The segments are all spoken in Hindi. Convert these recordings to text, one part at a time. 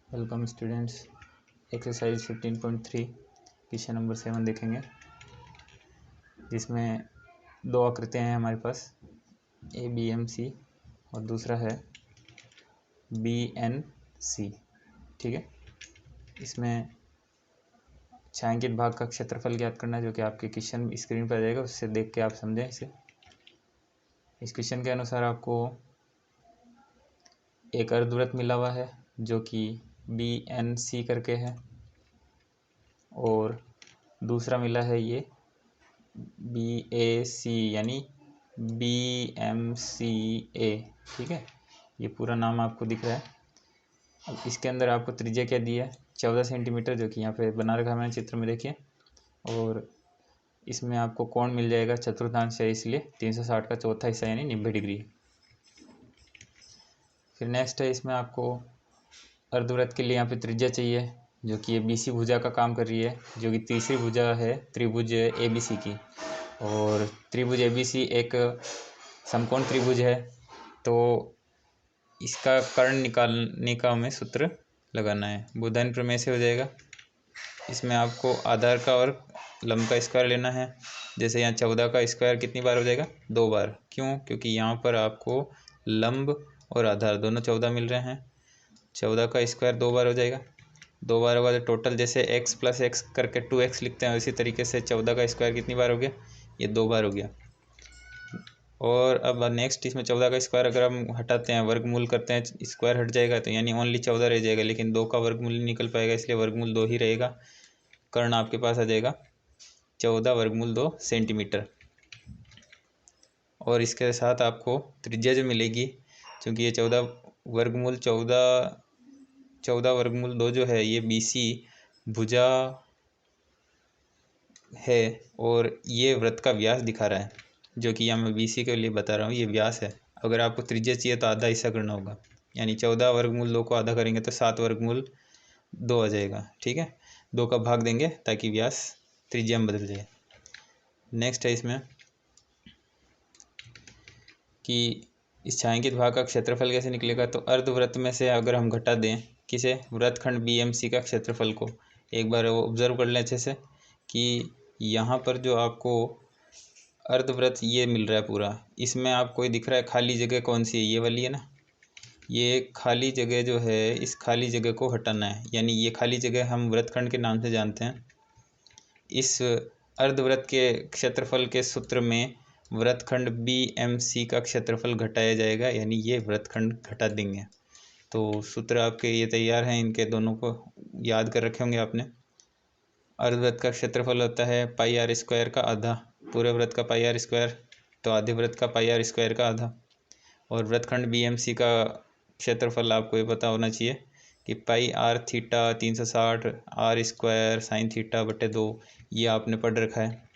Welcome students. Exercise 15.3 question number 7 देखेंगे, जिसमें दो आकृतियाँ हैं हमारे पास, ए बी एम सी और दूसरा है बी एन सी। ठीक है, इसमें छायांकित भाग का क्षेत्रफल ज्ञात करना है, जो कि आपके क्वेश्चन स्क्रीन पर आ जाएगा, उससे देख के आप समझें इसे। इस क्वेश्चन के अनुसार आपको एक अर्धवृत्त मिला हुआ है जो कि बी एन सी करके है, और दूसरा मिला है ये बी ए सी यानी बी एम सी ए। ठीक है, ये पूरा नाम आपको दिख रहा है। अब इसके अंदर आपको त्रिज्या क्या दी है, 14 सेंटीमीटर, जो कि यहाँ पे बना रखा है मैंने चित्र में, देखिए। और इसमें आपको कोण मिल जाएगा, चतुर्थांश है इसलिए 360 का चौथा हिस्सा यानी 90 डिग्री। फिर नेक्स्ट है, इसमें आपको अर्धवृत्त के लिए यहाँ पे त्रिज्या चाहिए, जो कि ये बीसी भुजा का काम कर रही है, जो कि तीसरी भुजा है त्रिभुज एबीसी की। और त्रिभुज एबीसी एक समकोण त्रिभुज है, तो इसका कर्ण निकालने का हमें सूत्र लगाना है। बुधायन प्रमेय से हो जाएगा। इसमें आपको आधार का और लंब का स्क्वायर लेना है। जैसे यहाँ 14 का स्क्वायर कितनी बार हो जाएगा, 2 बार। क्यों? क्योंकि यहाँ पर आपको लंब और आधार दोनों 14 मिल रहे हैं। 14 का स्क्वायर 2 बार हो जाएगा, 2 बार होगा तो टोटल जैसे x प्लस एक्स करके 2x लिखते हैं, उसी तरीके से 14 का स्क्वायर कितनी बार हो गया, ये 2 बार हो गया। और अब नेक्स्ट, इसमें 14 का स्क्वायर अगर हम हटाते हैं, वर्गमूल करते हैं, स्क्वायर हट जाएगा, तो यानी ओनली 14 रह जाएगा, लेकिन 2 का वर्गमूल नहीं निकल पाएगा, इसलिए वर्गमूल 2 ही रहेगा। कर्ण आपके पास आ जाएगा 14 वर्गमूल 2 सेंटीमीटर। और इसके साथ आपको त्रिज्या जो मिलेगी, क्योंकि ये 14 वर्गमूल 2 जो है ये बीसी भुजा है, और ये वृत्त का व्यास दिखा रहा है, जो कि यहाँ मैं बीसी के लिए बता रहा हूँ, ये व्यास है। अगर आपको त्रिज्या चाहिए तो आधा हिस्सा करना होगा, यानी 14 वर्गमूल 2 को आधा करेंगे तो 7 वर्गमूल 2 आ जाएगा। ठीक है, 2 का भाग देंगे ताकि व्यास त्रिज्या में बदल जाए। नेक्स्ट है इसमें कि इस छायांकित भाग का क्षेत्रफल कैसे निकलेगा। तो अर्धवृत्त में से अगर हम घटा दें किसे, वृत्तखंड बी एम सी का क्षेत्रफल को, एक बार वो ऑब्जर्व कर लें अच्छे से कि यहाँ पर जो आपको अर्धवृत्त ये मिल रहा है पूरा, इसमें आपको ये दिख रहा है खाली जगह कौन सी है, ये वाली है ना। ये खाली जगह जो है, इस खाली जगह को हटाना है, यानी ये खाली जगह हम वृत्तखंड के नाम से जानते हैं। इस अर्धवृत्त के क्षेत्रफल के सूत्र में वृत्तखंड बी एम सी का क्षेत्रफल घटाया जाएगा, यानी ये वृत्तखंड घटा देंगे। तो सूत्र आपके ये तैयार हैं, इनके दोनों को याद कर रखे होंगे आपने। अर्धवृत्त का क्षेत्रफल होता है पाई आर स्क्वायर का आधा, पूरे वृत्त का पाई आर स्क्वायर, तो आधे वृत्त का पाई आर स्क्वायर का आधा। और वृत्तखंड बी एम सी का क्षेत्रफल आपको ये पता होना चाहिए कि pi r theta 360 r square sine theta बटे 2, ये आपने पढ़ रखा है।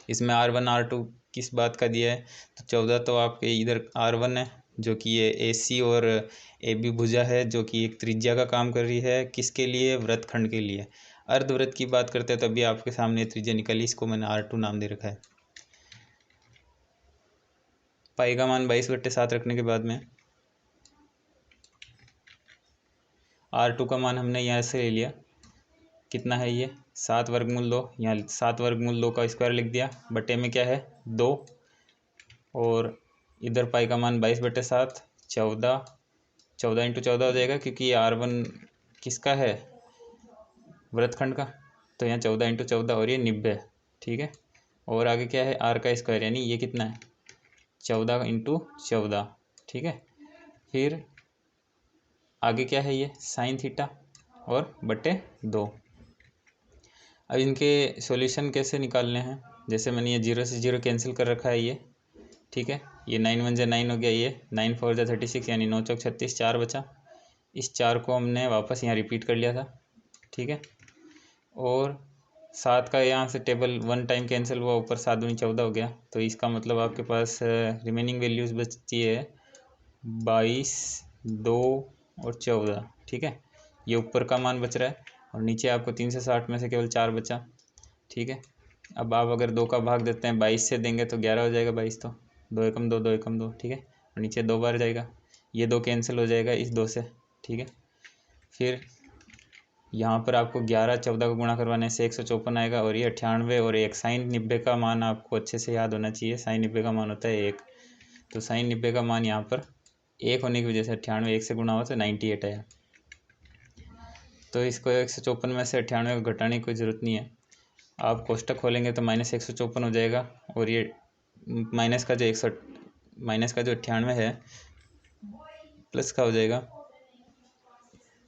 इसमें R1 R2 किस बात का दिया है, तो 14 तो आपके इधर R1 है, जो कि ये AC और AB भुजा है, जो कि एक त्रिज्या का काम कर रही है, किसके लिए, वृत्तखंड के लिए। अर्धवृत्त की बात करते हैं तो अभी आपके सामने त्रिज्या निकली, इसको मैंने R2 नाम दे रखा है। पाई का मान 22/7 रखने के बाद में R2 का मान हमने यहाँ से ले लिया, कितना है ये, 7 वर्गमूल 2, यहाँ 7 वर्गमूल 2 का स्क्वायर लिख दिया, बटे में क्या है 2, और इधर पाई का मान 22/7, 14 इंटू 14 हो जाएगा, क्योंकि ये R1 किसका है, वृत्तखंड का, तो यहाँ 14 इंटू 14 और ये 90। ठीक है, और आगे क्या है, R का स्क्वायर, यानी ये कितना है 14 इंटू 14। ठीक है, फिर आगे क्या है, ये साइन थीटा और बटे 2। अब इनके सॉल्यूशन कैसे निकालने हैं, जैसे मैंने ये 0 से 0 कैंसिल कर रखा है ये। ठीक है, ये 9 1 जा 9 हो गया, ये 9 4 जा 36, यानी 9 चौक 36, 4 बचा। इस 4 को हमने वापस यहाँ रिपीट कर लिया था। ठीक है, और 7 का यहाँ से टेबल 1 टाइम कैंसिल हुआ, ऊपर 7 दूनी 14 हो गया, तो इसका मतलब आपके पास रिमेनिंग वैल्यूज़ बचती है 22, 2 और 14। ठीक है, ये ऊपर का मान बच रहा है, और नीचे आपको 360 में से केवल 4 बचा। ठीक है, अब आप अगर 2 का भाग देते हैं 22 से देंगे तो 11 हो जाएगा, 22 तो 2 एकम 2, 2 एकम 2। ठीक है, और नीचे 2 बार जाएगा, ये 2 कैंसिल हो जाएगा इस 2 से। ठीक है, फिर यहाँ पर आपको 11 14 को गुणा करवाने से 154 आएगा, और ये 98 और 1 साइन 90 का मान आपको अच्छे से याद होना चाहिए। साइन 90 का मान होता है 1, तो साइन 90 का मान यहाँ पर 1 होने की वजह से 98 1 से गुणा हुआ तो 98 आया। तो इसको 154 में से 98 को घटाने की कोई ज़रूरत नहीं है। आप कोष्टक खोलेंगे तो -154 हो जाएगा, और ये माइनस का जो 98 है प्लस का हो जाएगा,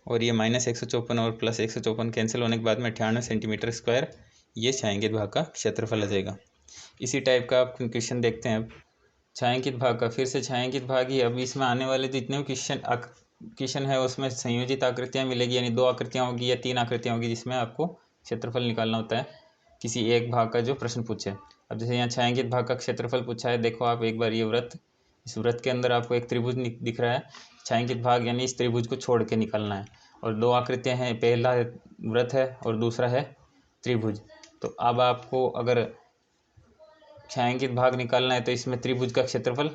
और ये -154 और +154 कैंसिल होने के बाद में 98 सेंटीमीटर स्क्वायर ये छायांकित भाग का क्षेत्रफल आ जाएगा। इसी टाइप का आप क्वेश्चन देखते हैं अब छायांकित भाग का। फिर से छायांकित भाग ही, अब इसमें आने वाले जितने भी क्वेश्चन है उसमें संयोजित आकृतियाँ मिलेगी, यानी 2 आकृतियाँ होगी या 3 आकृतियाँ होगी जिसमें आपको क्षेत्रफल निकालना होता है किसी एक भाग का जो प्रश्न पूछे। अब जैसे यहाँ छायांकित भाग का क्षेत्रफल पूछा है, देखो आप एक बार ये वृत्त, इस वृत्त के अंदर आपको एक त्रिभुज दिख रहा है, छायांकित भाग यानी इस त्रिभुज को छोड़ के निकालना है, और 2 आकृतियाँ हैं, पहला वृत्त है और दूसरा है त्रिभुज। तो अब आपको अगर छायांकित भाग निकालना है तो इसमें त्रिभुज का क्षेत्रफल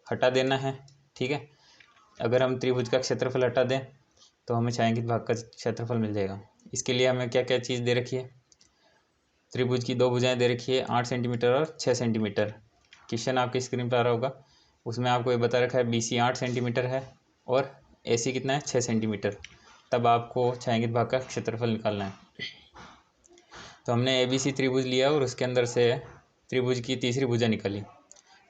हटा देना है, ठीक है। अगर हम त्रिभुज का क्षेत्रफल हटा दें तो हमें छायांकित भाग का क्षेत्रफल मिल जाएगा। इसके लिए हमें क्या क्या चीज़ दे रखी है, त्रिभुज की 2 भुजाएं दे रखी है, 8 सेंटीमीटर और 6 सेंटीमीटर। क्वेश्चन आपकी स्क्रीन पर आ रहा होगा, उसमें आपको ये बता रखा है BC 8 सेंटीमीटर है और AC कितना है 6 सेंटीमीटर। तब आपको छायांकित भाग का क्षेत्रफल निकालना है। तो हमने ABC त्रिभुज लिया और उसके अंदर से त्रिभुज की तीसरी भुजा निकाली।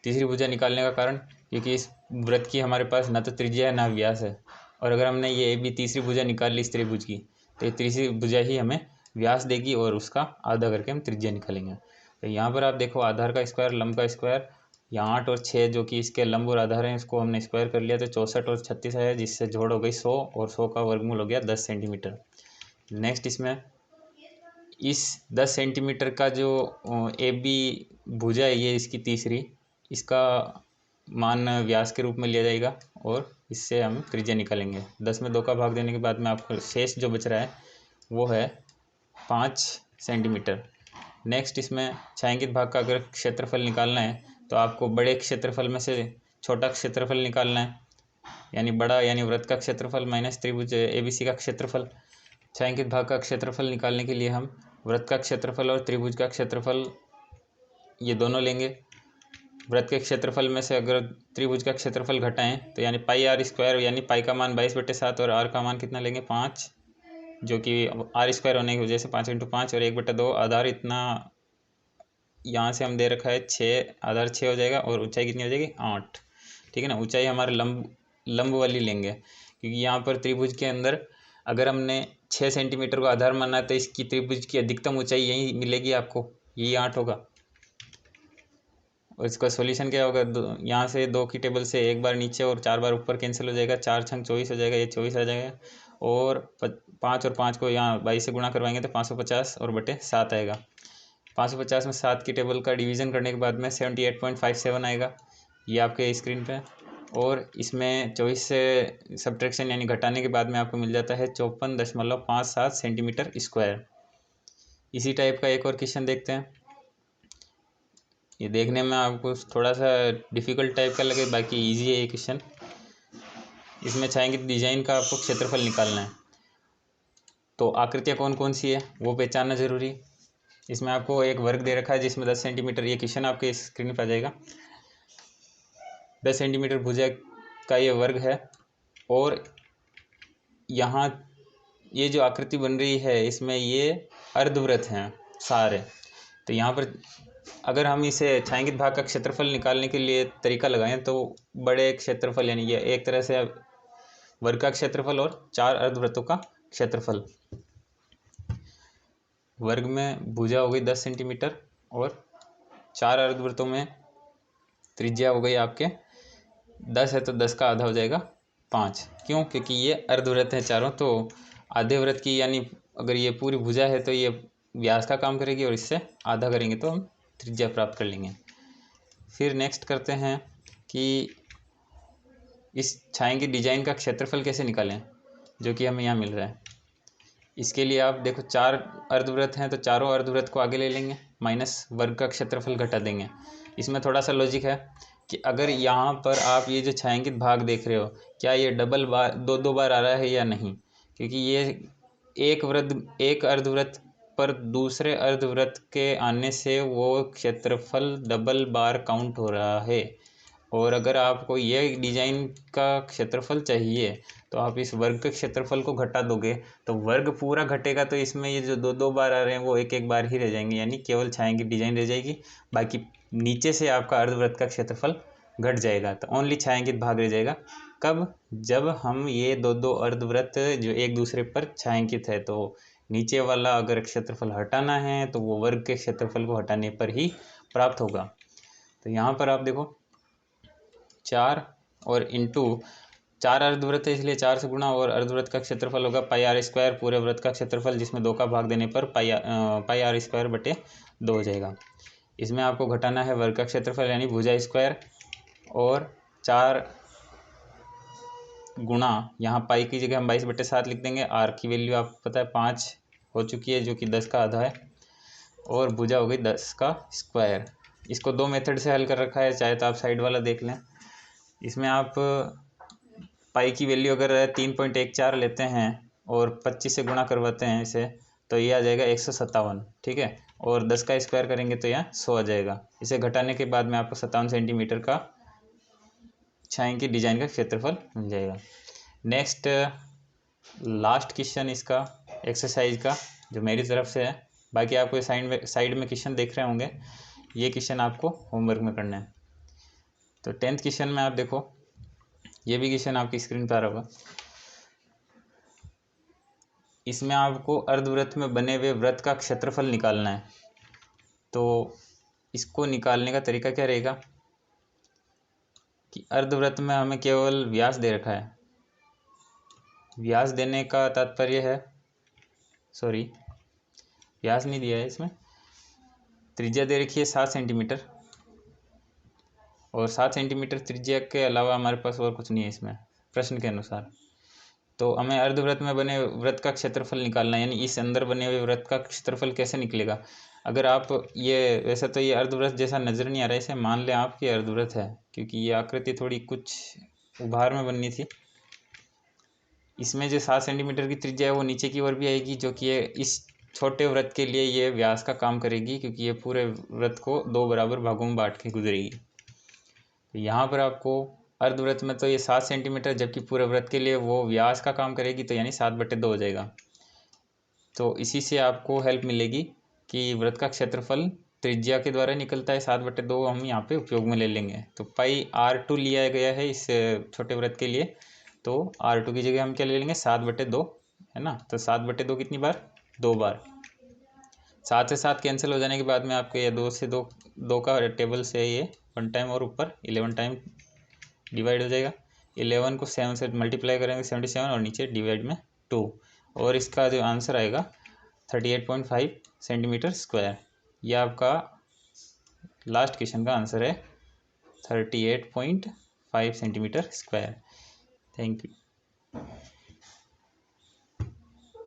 तीसरी भुजा निकालने का कारण, क्योंकि इस वृत्त की हमारे पास ना तो त्रिज्या है ना व्यास है, और अगर हमने ये AB तीसरी भुजा निकाल ली इस त्रिभुज की, तो ये तीसरी भुजा ही हमें व्यास देगी और उसका आधा करके हम त्रिज्या निकालेंगे। तो यहाँ पर आप देखो, आधार का स्क्वायर, लंब का स्क्वायर, यहाँ 8 और 6 जो कि इसके लंब और आधार हैं, इसको हमने स्क्वायर कर लिया तो 64 और 36 आया, जिससे जोड़ हो गई 100, और 100 का वर्गमूल हो गया 10 सेंटीमीटर। नेक्स्ट इसमें इस 10 सेंटीमीटर का जो AB भुजा है, ये इसकी तीसरी, इसका मान व्यास के रूप में लिया जाएगा और इससे हम त्रिज्या निकालेंगे। 10 में 2 का भाग देने के बाद में आपको शेष जो बच रहा है वो है 5 सेंटीमीटर। नेक्स्ट इसमें छायांकित भाग का अगर क्षेत्रफल निकालना है तो आपको बड़े क्षेत्रफल में से छोटा क्षेत्रफल निकालना है, यानी बड़ा यानी वृत्त का क्षेत्रफल माइनस त्रिभुज ABC का क्षेत्रफल। छायांकित भाग का क्षेत्रफल निकालने के लिए हम वृत्त का क्षेत्रफल और त्रिभुज का क्षेत्रफल ये दोनों लेंगे। वृत्त के क्षेत्रफल में से अगर त्रिभुज का क्षेत्रफल घटाएं तो यानी πr², यानी पाई का मान 22/7 और r का मान कितना लेंगे 5, जो कि r² होने की वजह से 5 × 5 और 1/2। आधार इतना यहाँ से हम दे रखा है 6, आधार 6 हो जाएगा, और ऊंचाई कितनी हो जाएगी 8, ठीक है ना। ऊंचाई हमारे लंब वाली लेंगे, क्योंकि यहाँ पर त्रिभुज के अंदर अगर हमने 6 सेंटीमीटर को आधार माना तो इसकी त्रिभुज की अधिकतम ऊंचाई यही मिलेगी आपको, यही 8 होगा। और इसका सॉल्यूशन क्या होगा, यहाँ से 2 की टेबल से एक बार नीचे और 4 बार ऊपर कैंसिल हो जाएगा, 4 छंग 24 हो जाएगा, ये 24 आ जाएगा, और 5 और 5 को यहाँ 22 से गुणा करवाएंगे तो 550 और बटे 7 आएगा। 550 में 7 की टेबल का डिवीज़न करने के बाद में 78.57 आएगा, ये आपके स्क्रीन पे। और इसमें 24 से सब्ट्रैक्शन यानी घटाने के बाद में आपको मिल जाता है 54.57 सेंटीमीटर स्क्वायर। इसी टाइप का एक और क्वेश्चन देखते हैं। ये देखने में आपको थोड़ा सा डिफ़िकल्ट टाइप का लगे, बाकी इजी है ये क्वेश्चन। इसमें छायांकित डिजाइन का आपको क्षेत्रफल निकालना है, तो आकृतियाँ कौन कौन सी है वो पहचानना जरूरी। इसमें आपको एक वर्ग दे रखा है जिसमें 10 सेंटीमीटर, ये क्वेश्चन आपके स्क्रीन पर आ जाएगा। 10 सेंटीमीटर भुजा का ये वर्ग है, और यहाँ ये जो आकृति बन रही है इसमें ये अर्धवृत्त हैं सारे। तो यहाँ पर अगर हम इसे छायांकित भाग का क्षेत्रफल निकालने के लिए तरीका लगाएं तो बड़े क्षेत्रफल यानी ये एक तरह से वर्ग का क्षेत्रफल और 4 अर्धवृत्तों का क्षेत्रफल। वर्ग में भुजा हो गई 10 सेंटीमीटर और 4 अर्धवृत्तों में त्रिज्या हो गई आपके 10 है, तो 10 का आधा हो जाएगा 5। क्यों? क्योंकि ये अर्धवृत्त हैं चारों, तो आधे वृत्त की यानी अगर ये पूरी भुजा है तो ये व्यास का काम करेगी, और इससे आधा करेंगे तो हम त्रिज्या प्राप्त कर लेंगे। फिर नेक्स्ट करते हैं कि इस छायांकित डिजाइन का क्षेत्रफल कैसे निकालें, जो कि हमें यहाँ मिल रहा है। इसके लिए आप देखो 4 अर्धवृत्त हैं, तो चारों अर्धवृत्त को आगे ले लेंगे, माइनस वर्ग का क्षेत्रफल घटा देंगे। इसमें थोड़ा सा लॉजिक है कि अगर यहाँ पर आप ये जो छायांकित भाग देख रहे हो, क्या ये डबल बार 2 बार आ रहा है या नहीं, क्योंकि ये एक अर्धवृत्त पर दूसरे अर्धवृत्त के आने से वो क्षेत्रफल डबल बार काउंट हो रहा है। और अगर आपको ये डिजाइन का क्षेत्रफल चाहिए तो आप इस वर्ग के क्षेत्रफल को घटा दोगे तो वर्ग पूरा घटेगा, तो इसमें ये जो दो दो बार आ रहे हैं वो एक एक बार ही रह जाएंगे, यानी केवल छाया की डिजाइन रह जाएगी। बाकी नीचे से आपका अर्धवृत्त का क्षेत्रफल घट जाएगा, तो ओनली छायांकित भाग रह जाएगा। कब? जब हम ये दो दो अर्धवृत्त जो एक दूसरे पर छायांकित है, तो नीचे वाला अगर क्षेत्रफल हटाना है तो वो वर्ग के क्षेत्रफल को हटाने पर ही प्राप्त होगा। तो यहाँ पर आप देखो 4 और इंटू 4 अर्धवृत्त है इसलिए 4 से गुणा, और अर्धवृत्त का क्षेत्रफल होगा पाई आर स्क्वायर पूरे वृत्त का क्षेत्रफल, जिसमें 2 का भाग देने पर पाई आर स्क्वायर बटे 2 हो जाएगा। इसमें आपको घटाना है वर्ग का क्षेत्रफल यानी भुजा स्क्वायर, और 4 गुणा यहाँ पाई की जगह हम 22/7 लिख देंगे। आर की वैल्यू आपको पता है 5 हो चुकी है, जो कि 10 का आधा है, और भुजा हो गई 10 का स्क्वायर। इसको 2 मेथड से हल कर रखा है, चाहे तो आप साइड वाला देख लें। इसमें आप पाई की वैल्यू अगर 3.14 लेते हैं और 25 से गुणा करवाते हैं इसे, तो ये आ जाएगा 157, ठीक है। और 10 का स्क्वायर करेंगे तो यहाँ 100 आ जाएगा। इसे घटाने के बाद में आपको 57 सेंटीमीटर का छायांकित डिजाइन का क्षेत्रफल मिल जाएगा। नेक्स्ट लास्ट क्वेश्चन इसका एक्सरसाइज का जो मेरी तरफ से है, बाकी आपको साइड में क्वेश्चन देख रहे होंगे, ये क्वेश्चन आपको होमवर्क में करना है। तो 10th क्वेश्चन में आप देखो, ये भी क्वेश्चन आपकी स्क्रीन पर आ रहा होगा। इसमें आपको अर्धवृत्त में बने हुए वृत्त का क्षेत्रफल निकालना है। तो इसको निकालने का तरीका क्या रहेगा कि अर्धवृत्त में हमें केवल व्यास दे रखा है। व्यास देने का तात्पर्य है, सॉरी व्यास नहीं दिया है इसमें, त्रिज्या दे रखी है 7 सेंटीमीटर, और 7 सेंटीमीटर त्रिज्या के अलावा हमारे पास और कुछ नहीं है इसमें प्रश्न के अनुसार। तो हमें अर्धवृत्त में बने वृत्त का क्षेत्रफल निकालना है, यानी इस अंदर बने हुए वृत्त का क्षेत्रफल कैसे निकलेगा। अगर आप ये, वैसे तो ये अर्धवृत्त जैसा नज़र नहीं आ रहा है, इसे मान लें आप कि अर्धवृत्त है, क्योंकि ये आकृति थोड़ी कुछ उभार में बननी थी। इसमें जो 7 सेंटीमीटर की त्रिज्या है वो नीचे की ओर भी आएगी, जो कि ये इस छोटे वृत्त के लिए ये व्यास का काम करेगी, क्योंकि ये पूरे वृत्त को 2 बराबर भागों में बांट के गुजरेगी। तो यहाँ पर आपको अर्धवृत्त में तो ये 7 सेंटीमीटर, जबकि पूरे वृत्त के लिए वो व्यास का काम करेगी, तो यानी 7/2 हो जाएगा। तो इसी से आपको हेल्प मिलेगी कि वृत्त का क्षेत्रफल त्रिज्या के द्वारा निकलता है 7/2, हम यहाँ पे उपयोग में ले लेंगे। तो पाई R2 लिया गया है इस छोटे वृत्त के लिए, तो R2 की जगह हम क्या ले लेंगे 7/2, है ना। तो 7/2 कितनी बार? 2 बार। 7 से 7 कैंसिल हो जाने के बाद में आपके ये 2 से 2 का टेबल से ये 1 टाइम और ऊपर 11 टाइम डिवाइड हो जाएगा। 11 को 7 से मल्टीप्लाई करेंगे 77, और नीचे डिवाइड में 2, और इसका जो आंसर आएगा 38.5 सेंटीमीटर स्क्वायर। यह आपका लास्ट क्वेश्चन का आंसर है 38.5 सेंटीमीटर स्क्वायर। Thank you.